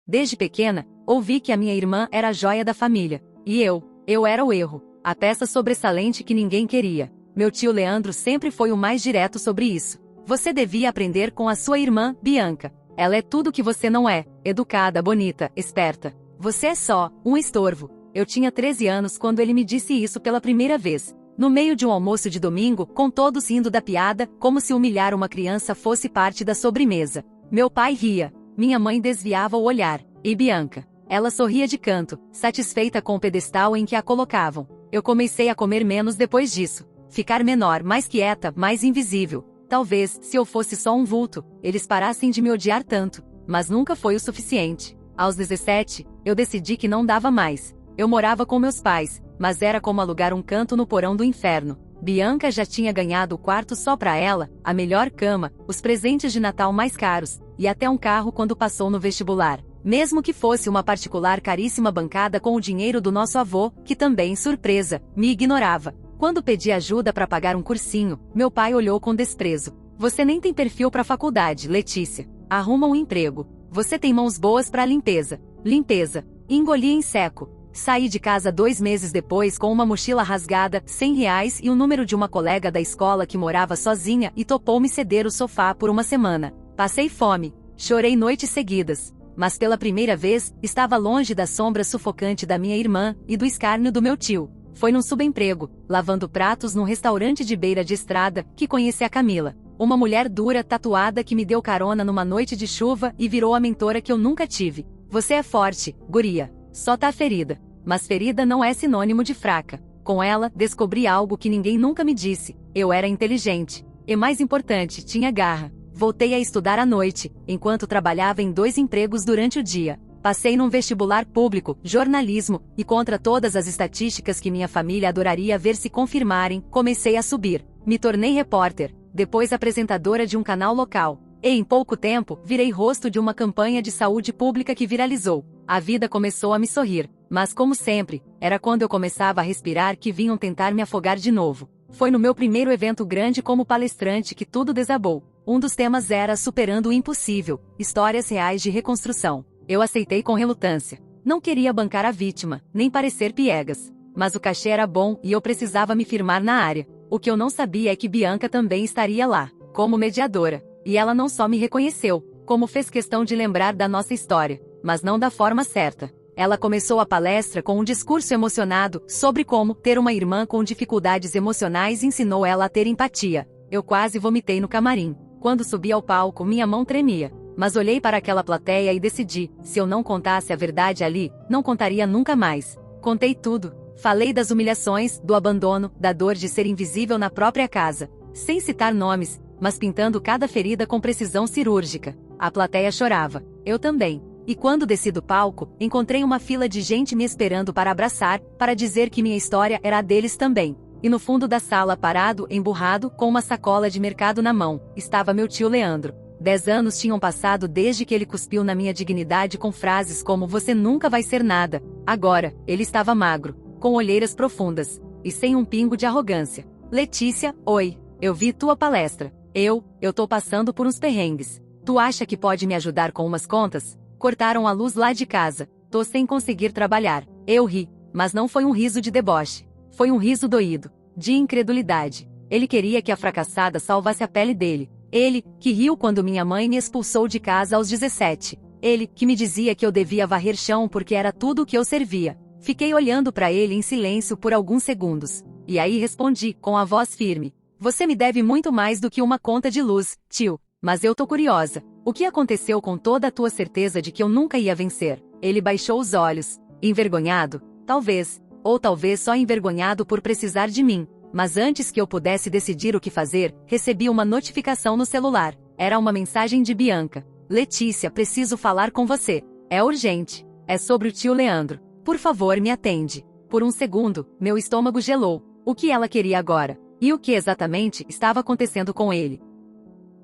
Desde pequena, ouvi que a minha irmã era a joia da família. E eu era o erro. A peça sobressalente que ninguém queria. Meu tio Leandro sempre foi o mais direto sobre isso. Você devia aprender com a sua irmã, Bianca. Ela é tudo que você não é. Educada, bonita, esperta. Você é só um estorvo. Eu tinha 13 anos quando ele me disse isso pela primeira vez. No meio de um almoço de domingo, com todos rindo da piada, como se humilhar uma criança fosse parte da sobremesa. Meu pai ria. Minha mãe desviava o olhar. E Bianca? Ela sorria de canto, satisfeita com o pedestal em que a colocavam. Eu comecei a comer menos depois disso. Ficar menor, mais quieta, mais invisível. Talvez, se eu fosse só um vulto, eles parassem de me odiar tanto. Mas nunca foi o suficiente. Aos 17, eu decidi que não dava mais. Eu morava com meus pais, mas era como alugar um canto no porão do inferno. Bianca já tinha ganhado o quarto só pra ela, a melhor cama, os presentes de Natal mais caros, e até um carro quando passou no vestibular. Mesmo que fosse uma particular caríssima bancada com o dinheiro do nosso avô, que também, surpresa, me ignorava. Quando pedi ajuda para pagar um cursinho, meu pai olhou com desprezo. Você nem tem perfil para faculdade, Letícia. Arruma um emprego. Você tem mãos boas para limpeza. Limpeza. Engoli em seco. Saí de casa 2 meses depois com uma mochila rasgada, R$ 100 e o número de uma colega da escola que morava sozinha e topou me ceder o sofá por uma semana. Passei fome. Chorei noites seguidas. Mas pela primeira vez, estava longe da sombra sufocante da minha irmã e do escárnio do meu tio. Foi num subemprego, lavando pratos num restaurante de beira de estrada, que conheci a Camila. Uma mulher dura, tatuada que me deu carona numa noite de chuva e virou a mentora que eu nunca tive. Você é forte, guria. Só tá ferida. Mas ferida não é sinônimo de fraca. Com ela, descobri algo que ninguém nunca me disse. Eu era inteligente. E mais importante, tinha garra. Voltei a estudar à noite, enquanto trabalhava em 2 empregos durante o dia. Passei num vestibular público, jornalismo, e contra todas as estatísticas que minha família adoraria ver se confirmarem, comecei a subir. Me tornei repórter, depois apresentadora de um canal local. E em pouco tempo, virei rosto de uma campanha de saúde pública que viralizou. A vida começou a me sorrir, mas como sempre, era quando eu começava a respirar que vinham tentar me afogar de novo. Foi no meu primeiro evento grande como palestrante que tudo desabou. Um dos temas era Superando o Impossível, histórias reais de reconstrução. Eu aceitei com relutância. Não queria bancar a vítima, nem parecer piegas. Mas o cachê era bom e eu precisava me firmar na área. O que eu não sabia é que Bianca também estaria lá, como mediadora. E ela não só me reconheceu, como fez questão de lembrar da nossa história, mas não da forma certa. Ela começou a palestra com um discurso emocionado sobre como ter uma irmã com dificuldades emocionais ensinou ela a ter empatia. Eu quase vomitei no camarim. Quando subi ao palco, minha mão tremia. Mas olhei para aquela plateia e decidi, se eu não contasse a verdade ali, não contaria nunca mais. Contei tudo. Falei das humilhações, do abandono, da dor de ser invisível na própria casa. Sem citar nomes, mas pintando cada ferida com precisão cirúrgica. A plateia chorava. Eu também. E quando desci do palco, encontrei uma fila de gente me esperando para abraçar, para dizer que minha história era a deles também. E no fundo da sala, parado, emburrado, com uma sacola de mercado na mão, estava meu tio Leandro. 10 anos tinham passado desde que ele cuspiu na minha dignidade com frases como "você nunca vai ser nada". Agora, ele estava magro, com olheiras profundas, e sem um pingo de arrogância. "Letícia, oi, eu vi tua palestra. Eu tô passando por uns perrengues. Tu acha que pode me ajudar com umas contas? Cortaram a luz lá de casa. Tô sem conseguir trabalhar". Eu ri, mas não foi um riso de deboche. Foi um riso doído, de incredulidade. Ele queria que a fracassada salvasse a pele dele. Ele, que riu quando minha mãe me expulsou de casa aos 17. Ele, que me dizia que eu devia varrer chão porque era tudo o que eu servia. Fiquei olhando para ele em silêncio por alguns segundos. E aí respondi, com a voz firme: "Você me deve muito mais do que uma conta de luz, tio. Mas eu tô curiosa. O que aconteceu com toda a tua certeza de que eu nunca ia vencer?" Ele baixou os olhos. Envergonhado? Talvez. Ou talvez só envergonhado por precisar de mim. Mas antes que eu pudesse decidir o que fazer, recebi uma notificação no celular. Era uma mensagem de Bianca. "Letícia, preciso falar com você. É urgente. É sobre o tio Leandro. Por favor, me atende." Por um segundo, meu estômago gelou. O que ela queria agora? E o que exatamente estava acontecendo com ele?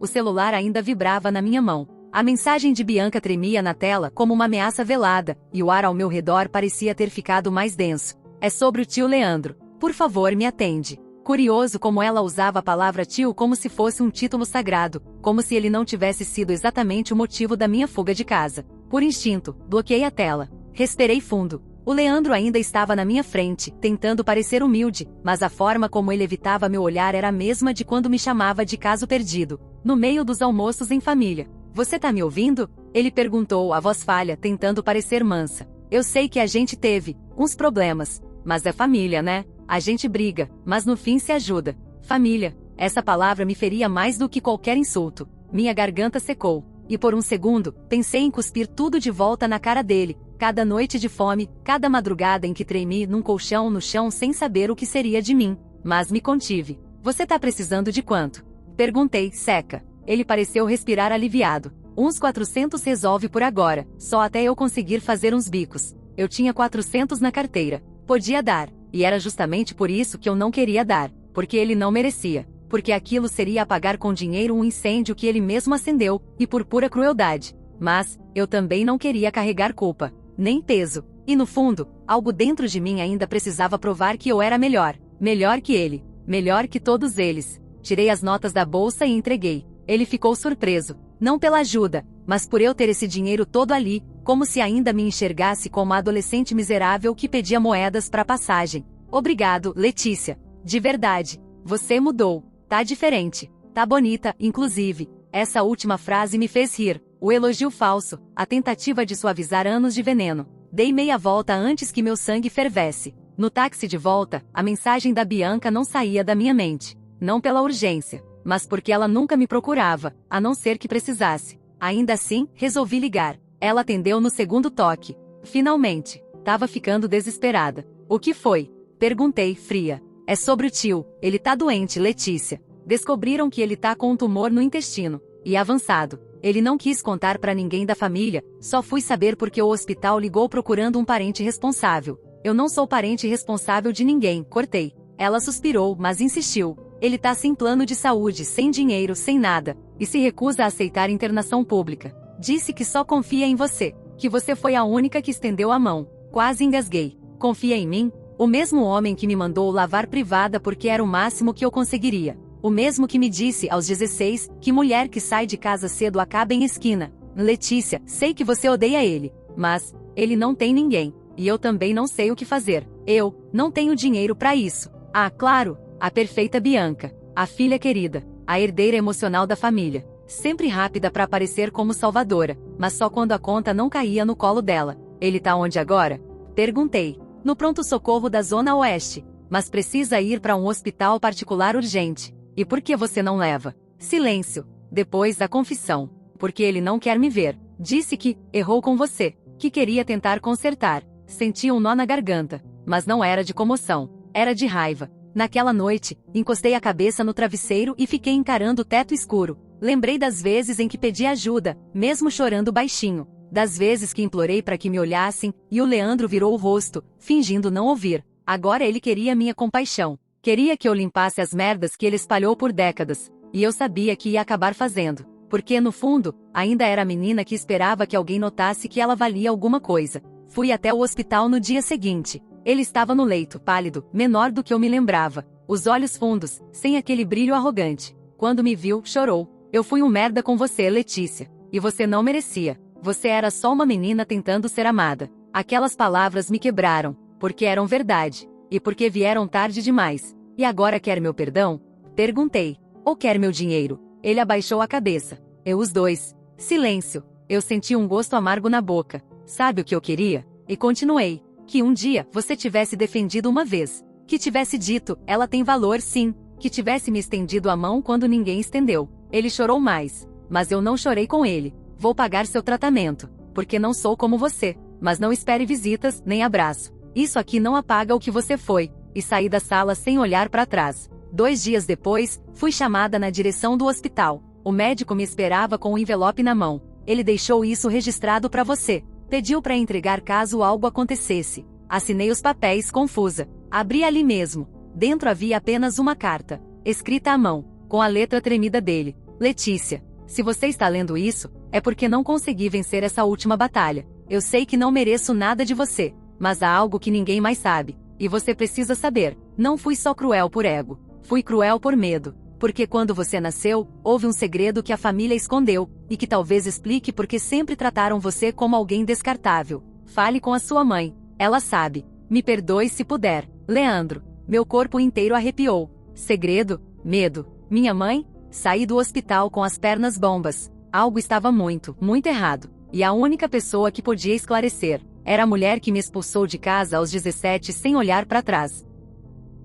O celular ainda vibrava na minha mão. A mensagem de Bianca tremia na tela como uma ameaça velada, e o ar ao meu redor parecia ter ficado mais denso. "É sobre o tio Leandro. Por favor, me atende." Curioso como ela usava a palavra tio como se fosse um título sagrado, como se ele não tivesse sido exatamente o motivo da minha fuga de casa. Por instinto, bloqueei a tela. Respirei fundo. O Leandro ainda estava na minha frente, tentando parecer humilde, mas a forma como ele evitava meu olhar era a mesma de quando me chamava de caso perdido, no meio dos almoços em família. Você tá me ouvindo? Ele perguntou, a voz falha, tentando parecer mansa. Eu sei que a gente teve uns problemas, mas é família, né? A gente briga, mas no fim se ajuda. Família. Essa palavra me feria mais do que qualquer insulto. Minha garganta secou. E por um segundo, pensei em cuspir tudo de volta na cara dele. Cada noite de fome, cada madrugada em que tremi num colchão no chão sem saber o que seria de mim. Mas me contive. Você tá precisando de quanto? Perguntei, seca. Ele pareceu respirar aliviado. Uns 400 resolve por agora, só até eu conseguir fazer uns bicos. Eu tinha 400 na carteira. Podia dar. E era justamente por isso que eu não queria dar. Porque ele não merecia. Porque aquilo seria apagar com dinheiro um incêndio que ele mesmo acendeu, e por pura crueldade. Mas, eu também não queria carregar culpa. Nem peso. E no fundo, algo dentro de mim ainda precisava provar que eu era melhor. Melhor que ele. Melhor que todos eles. Tirei as notas da bolsa e entreguei. Ele ficou surpreso. Não pela ajuda, mas por eu ter esse dinheiro todo ali, como se ainda me enxergasse como a adolescente miserável que pedia moedas para passagem. Obrigado, Letícia. De verdade. Você mudou. Tá diferente. Tá bonita, inclusive. Essa última frase me fez rir. O elogio falso, a tentativa de suavizar anos de veneno. Dei meia volta antes que meu sangue fervesse. No táxi de volta, a mensagem da Bianca não saía da minha mente. Não pela urgência, mas porque ela nunca me procurava, a não ser que precisasse. Ainda assim, resolvi ligar. Ela atendeu no segundo toque. Finalmente. Tava ficando desesperada. O que foi? Perguntei, fria. É sobre o tio. Ele tá doente, Letícia. Descobriram que ele tá com um tumor no intestino. E avançado. Ele não quis contar pra ninguém da família, só fui saber porque o hospital ligou procurando um parente responsável. Eu não sou parente responsável de ninguém, cortei. Ela suspirou, mas insistiu. Ele tá sem plano de saúde, sem dinheiro, sem nada. E se recusa a aceitar internação pública. Disse que só confia em você. Que você foi a única que estendeu a mão. Quase engasguei. Confia em mim? O mesmo homem que me mandou lavar privada porque era o máximo que eu conseguiria. O mesmo que me disse aos 16, que mulher que sai de casa cedo acaba em esquina. Letícia, sei que você odeia ele. Mas, ele não tem ninguém. E eu também não sei o que fazer. Eu não tenho dinheiro pra isso. Ah, claro, a perfeita Bianca. A filha querida. A herdeira emocional da família. Sempre rápida pra aparecer como salvadora. Mas só quando a conta não caía no colo dela. Ele tá onde agora? Perguntei. No pronto-socorro da Zona Oeste. Mas precisa ir pra um hospital particular urgente. E por que você não leva? Silêncio. Depois da confissão. Porque ele não quer me ver. Disse que errou com você. Que queria tentar consertar. Senti um nó na garganta. Mas não era de comoção. Era de raiva. Naquela noite, encostei a cabeça no travesseiro e fiquei encarando o teto escuro. Lembrei das vezes em que pedi ajuda, mesmo chorando baixinho. Das vezes que implorei para que me olhassem, e o Leandro virou o rosto, fingindo não ouvir. Agora ele queria minha compaixão. Queria que eu limpasse as merdas que ele espalhou por décadas. E eu sabia que ia acabar fazendo. Porque, no fundo, ainda era a menina que esperava que alguém notasse que ela valia alguma coisa. Fui até o hospital no dia seguinte. Ele estava no leito, pálido, menor do que eu me lembrava. Os olhos fundos, sem aquele brilho arrogante. Quando me viu, chorou. Eu fui um merda com você, Letícia. E você não merecia. Você era só uma menina tentando ser amada. Aquelas palavras me quebraram. Porque eram verdade. E porque vieram tarde demais. E agora quer meu perdão? Perguntei. Ou quer meu dinheiro? Ele abaixou a cabeça. Eu os dois. Silêncio. Eu senti um gosto amargo na boca. Sabe o que eu queria? E continuei. Que um dia você tivesse defendido uma vez. Que tivesse dito, ela tem valor sim. Que tivesse me estendido a mão quando ninguém estendeu. Ele chorou mais. Mas eu não chorei com ele. Vou pagar seu tratamento. Porque não sou como você. Mas não espere visitas, nem abraço. Isso aqui não apaga o que você foi. E saí da sala sem olhar para trás. 2 dias depois, fui chamada na direção do hospital. O médico me esperava com um envelope na mão. Ele deixou isso registrado para você. Pediu para entregar caso algo acontecesse. Assinei os papéis confusa. Abri ali mesmo. Dentro havia apenas uma carta. Escrita à mão. Com a letra tremida dele. Letícia. Se você está lendo isso, é porque não consegui vencer essa última batalha. Eu sei que não mereço nada de você. Mas há algo que ninguém mais sabe. E você precisa saber. Não fui só cruel por ego. Fui cruel por medo. Porque quando você nasceu, houve um segredo que a família escondeu, e que talvez explique por que sempre trataram você como alguém descartável. Fale com a sua mãe. Ela sabe. Me perdoe se puder. Leandro. Meu corpo inteiro arrepiou. Segredo? Medo. Minha mãe? Saí do hospital com as pernas bombas. Algo estava muito, muito errado. E a única pessoa que podia esclarecer era a mulher que me expulsou de casa aos 17 sem olhar para trás.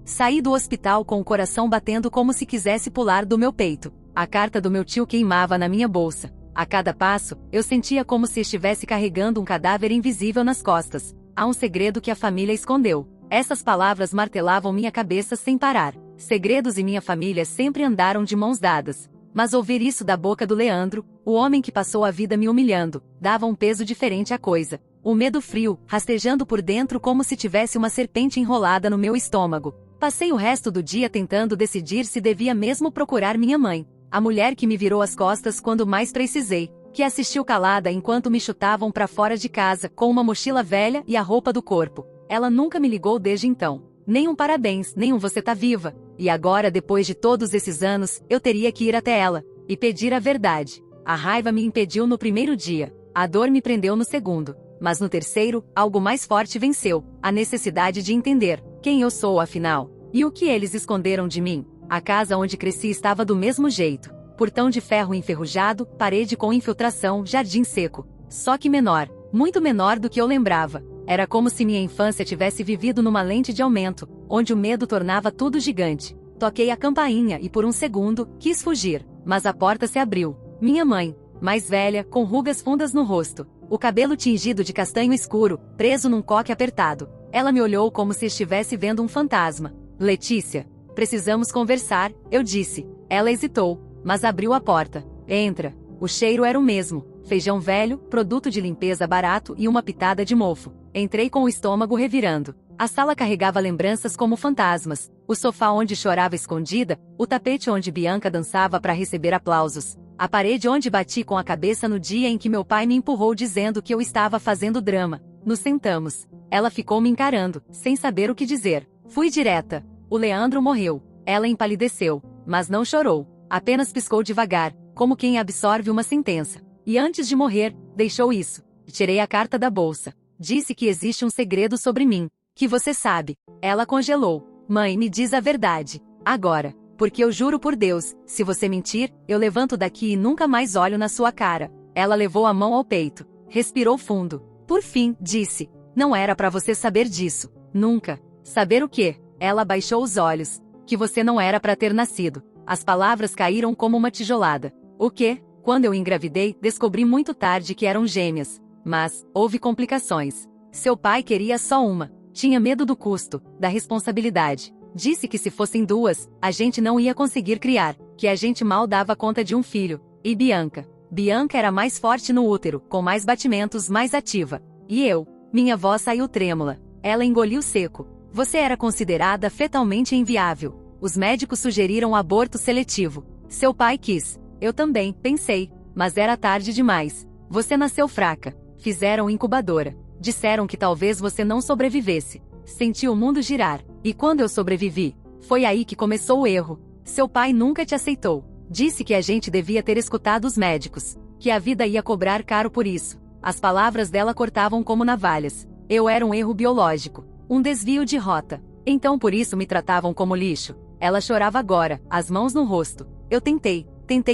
Saí do hospital com o coração batendo como se quisesse pular do meu peito. A carta do meu tio queimava na minha bolsa. A cada passo, eu sentia como se estivesse carregando um cadáver invisível nas costas. Há um segredo que a família escondeu. Essas palavras martelavam minha cabeça sem parar. Segredos e minha família sempre andaram de mãos dadas. Mas ouvir isso da boca do Leandro, o homem que passou a vida me humilhando, dava um peso diferente à coisa. O medo frio, rastejando por dentro como se tivesse uma serpente enrolada no meu estômago. Passei o resto do dia tentando decidir se devia mesmo procurar minha mãe. A mulher que me virou as costas quando mais precisei, que assistiu calada enquanto me chutavam para fora de casa com uma mochila velha e a roupa do corpo. Ela nunca me ligou desde então. Nem um parabéns, nem um você tá viva. E agora, depois de todos esses anos, eu teria que ir até ela e pedir a verdade. A raiva me impediu no primeiro dia. A dor me prendeu no segundo. Mas no terceiro, algo mais forte venceu. A necessidade de entender quem eu sou afinal. E o que eles esconderam de mim. A casa onde cresci estava do mesmo jeito. Portão de ferro enferrujado, parede com infiltração, jardim seco. Só que menor. Muito menor do que eu lembrava. Era como se minha infância tivesse vivido numa lente de aumento, onde o medo tornava tudo gigante. Toquei a campainha e por um segundo, quis fugir. Mas a porta se abriu. Minha mãe, mais velha, com rugas fundas no rosto. O cabelo tingido de castanho escuro, preso num coque apertado. Ela me olhou como se estivesse vendo um fantasma. Letícia, precisamos conversar, eu disse. Ela hesitou, mas abriu a porta. Entra. O cheiro era o mesmo. Feijão velho, produto de limpeza barato e uma pitada de mofo. Entrei com o estômago revirando. A sala carregava lembranças como fantasmas. O sofá onde chorava escondida, o tapete onde Bianca dançava para receber aplausos. A parede onde bati com a cabeça no dia em que meu pai me empurrou dizendo que eu estava fazendo drama. Nos sentamos. Ela ficou me encarando, sem saber o que dizer. Fui direta. O Leandro morreu. Ela empalideceu, mas não chorou. Apenas piscou devagar, como quem absorve uma sentença. E antes de morrer, deixou isso. Tirei a carta da bolsa. Disse que existe um segredo sobre mim, que você sabe. Ela congelou. Mãe, me diz a verdade. Agora. Porque eu juro por Deus, se você mentir, eu levanto daqui e nunca mais olho na sua cara. Ela levou a mão ao peito. Respirou fundo. Por fim, disse. Não era para você saber disso. Nunca. Saber o quê? Ela baixou os olhos. Que você não era para ter nascido. As palavras caíram como uma tijolada. O quê? Quando eu engravidei, descobri muito tarde que eram gêmeas. Mas, houve complicações. Seu pai queria só uma. Tinha medo do custo, da responsabilidade. Disse que se fossem duas, a gente não ia conseguir criar, que a gente mal dava conta de um filho. E Bianca? Bianca era mais forte no útero, com mais batimentos, mais ativa. E eu? Minha voz saiu trêmula. Ela engoliu seco. Você era considerada fetalmente inviável. Os médicos sugeriram aborto seletivo. Seu pai quis. Eu também, pensei. Mas era tarde demais. Você nasceu fraca. Fizeram incubadora. Disseram que talvez você não sobrevivesse. Senti o mundo girar. E quando eu sobrevivi? Foi aí que começou o erro. Seu pai nunca te aceitou. Disse que a gente devia ter escutado os médicos. Que a vida ia cobrar caro por isso. As palavras dela cortavam como navalhas. Eu era um erro biológico. Um desvio de rota. Então por isso me tratavam como lixo. Ela chorava agora, as mãos no rosto. Eu tentei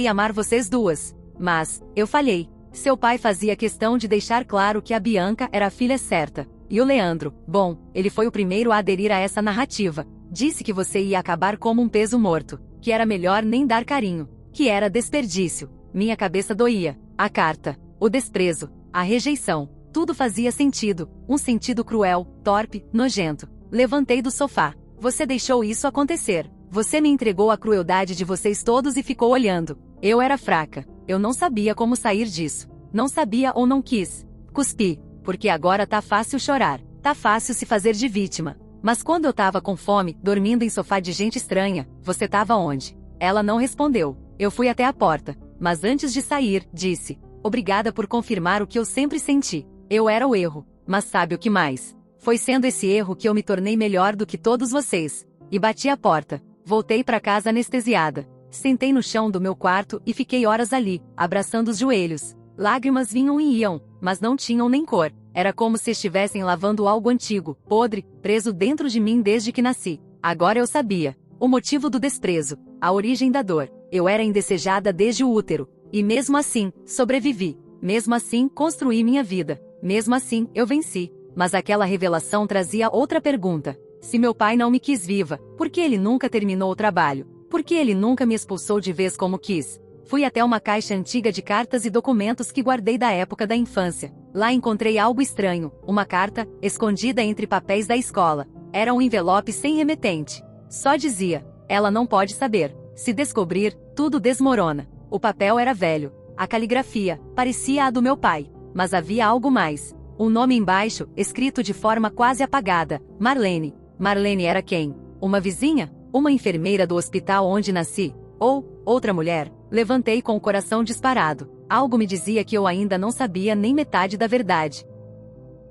amar vocês duas. Mas, eu falhei. Seu pai fazia questão de deixar claro que a Bianca era a filha certa. E o Leandro, bom, ele foi o primeiro a aderir a essa narrativa. Disse que você ia acabar como um peso morto. Que era melhor nem dar carinho. Que era desperdício. Minha cabeça doía. A carta. O desprezo. A rejeição. Tudo fazia sentido. Um sentido cruel, torpe, nojento. Levantei do sofá. Você deixou isso acontecer. Você me entregou a crueldade de vocês todos e ficou olhando. Eu era fraca. Eu não sabia como sair disso. Não sabia ou não quis. Cuspi. Porque agora tá fácil chorar. Tá fácil se fazer de vítima. Mas quando eu tava com fome, dormindo em sofá de gente estranha, você tava onde? Ela não respondeu. Eu fui até a porta. Mas antes de sair, disse. Obrigada por confirmar o que eu sempre senti. Eu era o erro. Mas sabe o que mais? Foi sendo esse erro que eu me tornei melhor do que todos vocês. E bati a porta. Voltei para casa anestesiada. Sentei no chão do meu quarto e fiquei horas ali, abraçando os joelhos. Lágrimas vinham e iam, mas não tinham nem cor. Era como se estivessem lavando algo antigo, podre, preso dentro de mim desde que nasci. Agora eu sabia. O motivo do desprezo, a origem da dor. Eu era indesejada desde o útero. E mesmo assim, sobrevivi. Mesmo assim, construí minha vida. Mesmo assim, eu venci. Mas aquela revelação trazia outra pergunta. Se meu pai não me quis viva, por que ele nunca terminou o trabalho? Por que ele nunca me expulsou de vez como quis? Fui até uma caixa antiga de cartas e documentos que guardei da época da infância. Lá encontrei algo estranho, uma carta, escondida entre papéis da escola. Era um envelope sem remetente. Só dizia, ela não pode saber. Se descobrir, tudo desmorona. O papel era velho. A caligrafia parecia a do meu pai. Mas havia algo mais. Um nome embaixo, escrito de forma quase apagada. Marlene. Marlene era quem? Uma vizinha? Uma enfermeira do hospital onde nasci? Ou outra mulher? Levantei com o coração disparado. Algo me dizia que eu ainda não sabia nem metade da verdade.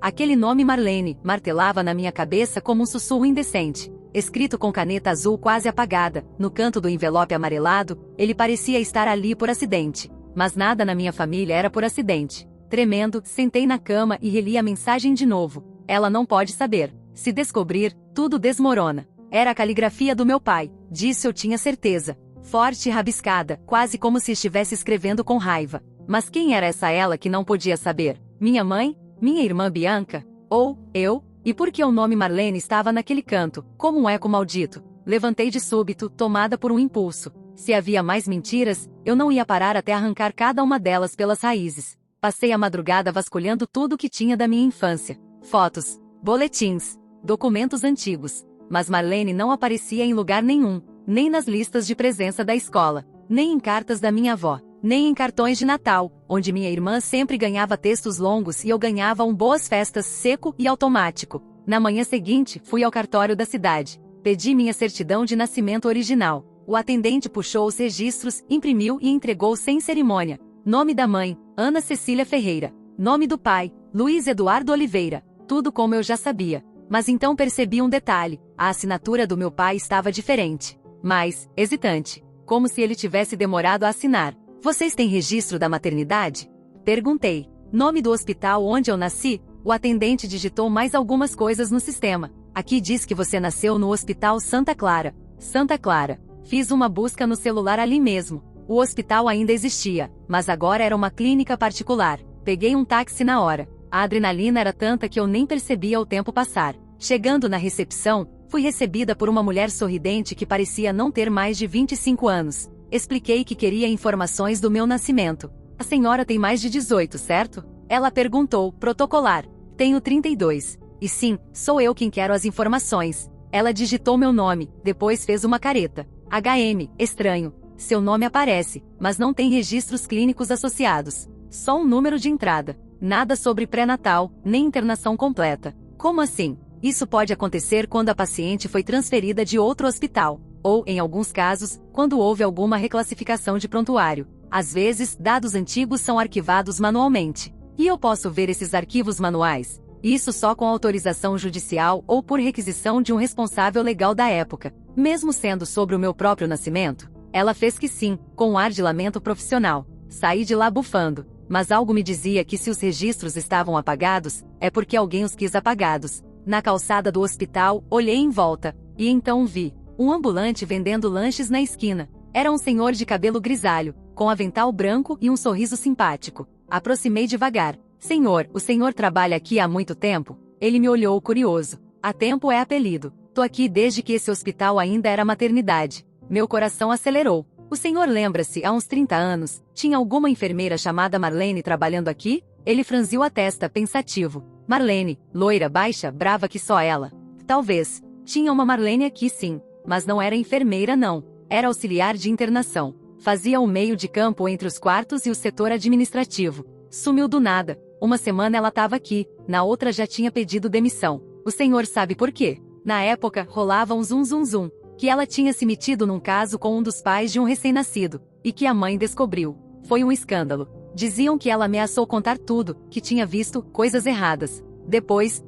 Aquele nome Marlene martelava na minha cabeça como um sussurro indecente. Escrito com caneta azul quase apagada, no canto do envelope amarelado, ele parecia estar ali por acidente. Mas nada na minha família era por acidente. Tremendo, sentei na cama e reli a mensagem de novo. Ela não pode saber. Se descobrir, tudo desmorona. Era a caligrafia do meu pai, disso eu tinha certeza. Forte e rabiscada, quase como se estivesse escrevendo com raiva. Mas quem era essa ela que não podia saber? Minha mãe? Minha irmã Bianca? Ou eu? E por que o nome Marlene estava naquele canto, como um eco maldito? Levantei de súbito, tomada por um impulso. Se havia mais mentiras, eu não ia parar até arrancar cada uma delas pelas raízes. Passei a madrugada vasculhando tudo o que tinha da minha infância. Fotos, boletins, documentos antigos. Mas Marlene não aparecia em lugar nenhum, nem nas listas de presença da escola, nem em cartas da minha avó, nem em cartões de Natal, onde minha irmã sempre ganhava textos longos e eu ganhava um boas festas seco e automático. Na manhã seguinte, fui ao cartório da cidade. Pedi minha certidão de nascimento original. O atendente puxou os registros, imprimiu e entregou sem cerimônia. Nome da mãe, Ana Cecília Ferreira. Nome do pai, Luiz Eduardo Oliveira. Tudo como eu já sabia. Mas então percebi um detalhe, a assinatura do meu pai estava diferente. Mais, hesitante. Como se ele tivesse demorado a assinar. Vocês têm registro da maternidade? Perguntei. Nome do hospital onde eu nasci? O atendente digitou mais algumas coisas no sistema. Aqui diz que você nasceu no Hospital Santa Clara. Santa Clara. Fiz uma busca no celular ali mesmo. O hospital ainda existia, mas agora era uma clínica particular. Peguei um táxi na hora. A adrenalina era tanta que eu nem percebia o tempo passar. Chegando na recepção, fui recebida por uma mulher sorridente que parecia não ter mais de 25 anos. Expliquei que queria informações do meu nascimento. A senhora tem mais de 18, certo? Ela perguntou, protocolar. Tenho 32. E sim, sou eu quem quero as informações. Ela digitou meu nome, depois fez uma careta. HM, estranho. Seu nome aparece, mas não tem registros clínicos associados. Só um número de entrada. Nada sobre pré-natal, nem internação completa. Como assim? Isso pode acontecer quando a paciente foi transferida de outro hospital, ou, em alguns casos, quando houve alguma reclassificação de prontuário. Às vezes, dados antigos são arquivados manualmente. E eu posso ver esses arquivos manuais? Isso só com autorização judicial ou por requisição de um responsável legal da época, mesmo sendo sobre o meu próprio nascimento? Ela fez que sim, com um ar de lamento profissional. Saí de lá bufando. Mas algo me dizia que se os registros estavam apagados, é porque alguém os quis apagados. Na calçada do hospital, olhei em volta, e então vi um ambulante vendendo lanches na esquina. Era um senhor de cabelo grisalho, com avental branco e um sorriso simpático. Aproximei devagar. Senhor, o senhor trabalha aqui há muito tempo? Ele me olhou curioso. Há tempo é apelido. Tô aqui desde que esse hospital ainda era maternidade. Meu coração acelerou. O senhor lembra-se, há uns 30 anos, tinha alguma enfermeira chamada Marlene trabalhando aqui? Ele franziu a testa, pensativo. Marlene, loira, baixa, brava que só ela. Talvez. Tinha uma Marlene aqui sim, mas não era enfermeira não. Era auxiliar de internação. Fazia o meio de campo entre os quartos e o setor administrativo. Sumiu do nada. Uma semana ela estava aqui, na outra já tinha pedido demissão. O senhor sabe por quê? Na época, rolava um zum zum zum. Que ela tinha se metido num caso com um dos pais de um recém-nascido, e que a mãe descobriu. Foi um escândalo. Diziam que ela ameaçou contar tudo, que tinha visto coisas erradas. Depois,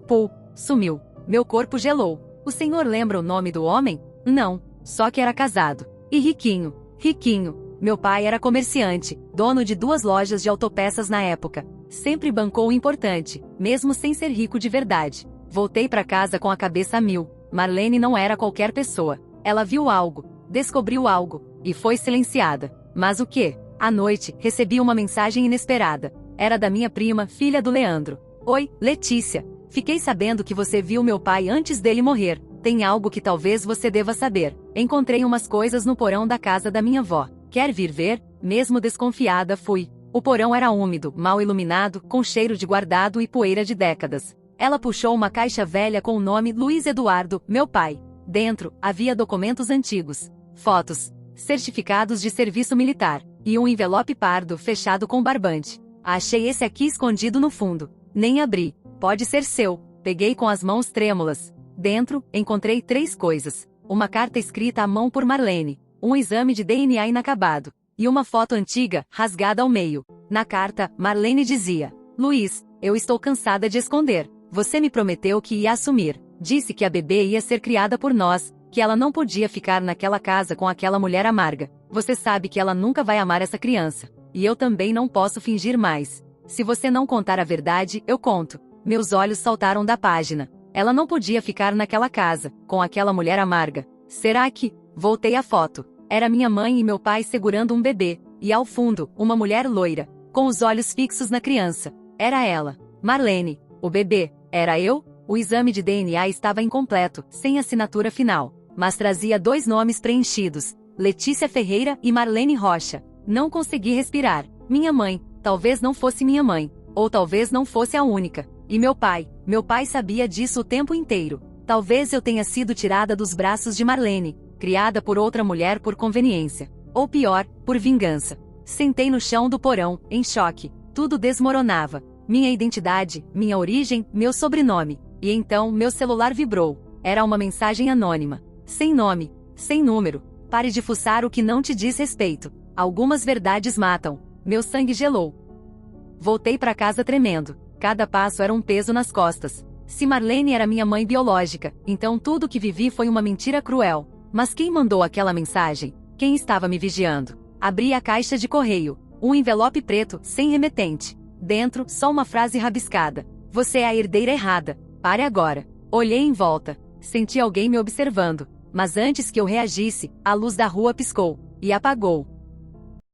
sumiu. Meu corpo gelou. O senhor lembra o nome do homem? Não, só que era casado. E riquinho. Riquinho. Meu pai era comerciante, dono de 2 lojas de autopeças na época. Sempre bancou o importante, mesmo sem ser rico de verdade. Voltei para casa com a cabeça a mil. Marlene não era qualquer pessoa. Ela viu algo, descobriu algo, e foi silenciada. Mas o quê? À noite, recebi uma mensagem inesperada. Era da minha prima, filha do Leandro. Oi, Letícia. Fiquei sabendo que você viu meu pai antes dele morrer. Tem algo que talvez você deva saber. Encontrei umas coisas no porão da casa da minha avó. Quer vir ver? Mesmo desconfiada, fui. O porão era úmido, mal iluminado, com cheiro de guardado e poeira de décadas. Ela puxou uma caixa velha com o nome Luiz Eduardo, meu pai. Dentro, havia documentos antigos, fotos, certificados de serviço militar, e um envelope pardo fechado com barbante. Achei esse aqui escondido no fundo. Nem abri. Pode ser seu. Peguei com as mãos trêmulas. Dentro, encontrei 3 coisas. Uma carta escrita à mão por Marlene, um exame de DNA inacabado, e uma foto antiga, rasgada ao meio. Na carta, Marlene dizia: Luiz, eu estou cansada de esconder. Você me prometeu que ia assumir. Disse que a bebê ia ser criada por nós, que ela não podia ficar naquela casa com aquela mulher amarga. Você sabe que ela nunca vai amar essa criança. E eu também não posso fingir mais. Se você não contar a verdade, eu conto. Meus olhos saltaram da página. Ela não podia ficar naquela casa, com aquela mulher amarga. Será que... Voltei à foto. Era minha mãe e meu pai segurando um bebê, e ao fundo, uma mulher loira, com os olhos fixos na criança. Era ela. Marlene. O bebê. Era eu? O exame de DNA estava incompleto, sem assinatura final, mas trazia 2 nomes preenchidos: Letícia Ferreira e Marlene Rocha. Não consegui respirar. Minha mãe. Talvez não fosse minha mãe. Ou talvez não fosse a única. E meu pai. Meu pai sabia disso o tempo inteiro. Talvez eu tenha sido tirada dos braços de Marlene, criada por outra mulher por conveniência. Ou pior, por vingança. Sentei no chão do porão, em choque. Tudo desmoronava. Minha identidade, minha origem, meu sobrenome. E então, meu celular vibrou. Era uma mensagem anônima. Sem nome, sem número. Pare de fuçar o que não te diz respeito. Algumas verdades matam. Meu sangue gelou. Voltei para casa tremendo. Cada passo era um peso nas costas. Se Marlene era minha mãe biológica, então tudo que vivi foi uma mentira cruel. Mas quem mandou aquela mensagem? Quem estava me vigiando? Abri a caixa de correio. Um envelope preto, sem remetente. Dentro, só uma frase rabiscada. Você é a herdeira errada. Pare agora. Olhei em volta. Senti alguém me observando. Mas antes que eu reagisse, a luz da rua piscou. E apagou.